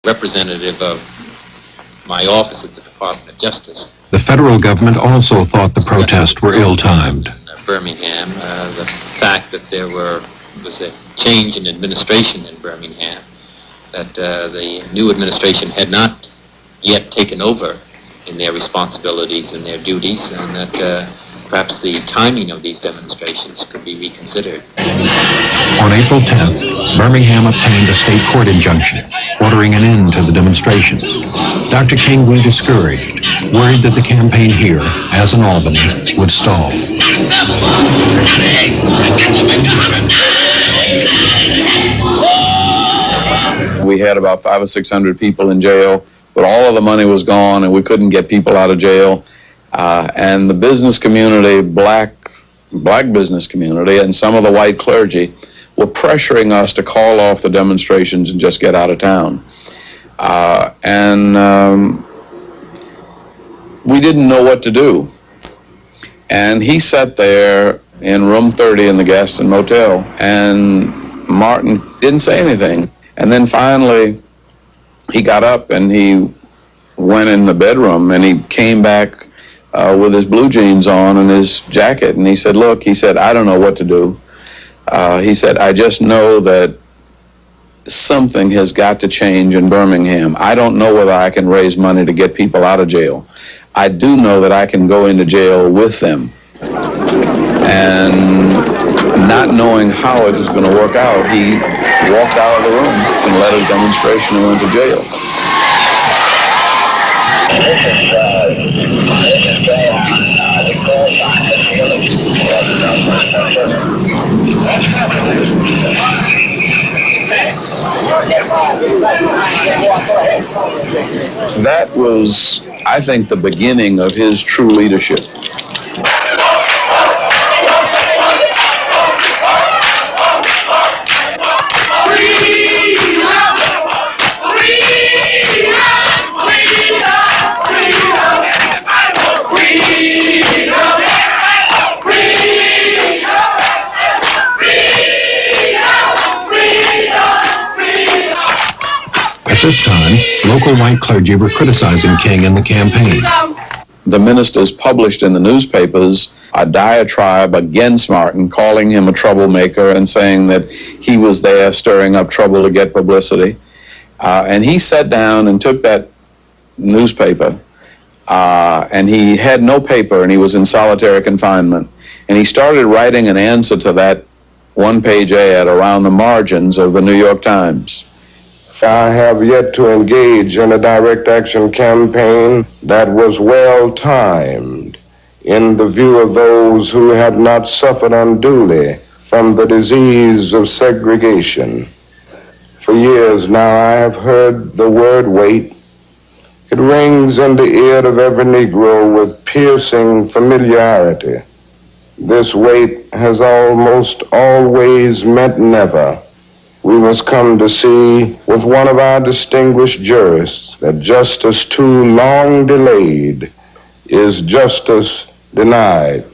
representative of my office at the Department of Justice. The federal government also thought the protests were ill-timed. Birmingham, the fact that there was a change in administration in Birmingham, that the new administration had not yet taken over in their responsibilities and their duties, and that perhaps the timing of these demonstrations could be reconsidered. On April 10th, Birmingham obtained a state court injunction ordering an end to the demonstrations. Dr. King grew discouraged, worried that the campaign here, as in Albany, would stall. We had about 500 or 600 people in jail, but all of the money was gone and we couldn't get people out of jail. And the business community, black business community, and some of the white clergy were pressuring us to call off the demonstrations and just get out of town. We didn't know what to do. And he sat there in room 30 in the Gaston Motel, and Martin didn't say anything. And then finally, he got up and he went in the bedroom and he came back with his blue jeans on and his jacket, and he said, look, he said, I don't know what to do. He said, I just know that something has got to change in Birmingham. I don't know whether I can raise money to get people out of jail. I do know that I can go into jail with them. And not knowing how it was going to work out, he walked out of the room and led a demonstration and went to jail. That was, I think, the beginning of his true leadership. At this time, local white clergy were criticizing King and the campaign. The ministers published in the newspapers a diatribe against Martin, calling him a troublemaker and saying that he was there stirring up trouble to get publicity. And he sat down and took that newspaper, and he had no paper and he was in solitary confinement. And he started writing an answer to that one-page ad around the margins of the New York Times. I have yet to engage in a direct action campaign that was well timed in the view of those who have not suffered unduly from the disease of segregation. For years now I have heard the word wait. It rings in the ear of every Negro with piercing familiarity. This wait has almost always meant never. We must come to see with one of our distinguished jurists that justice too long delayed is justice denied.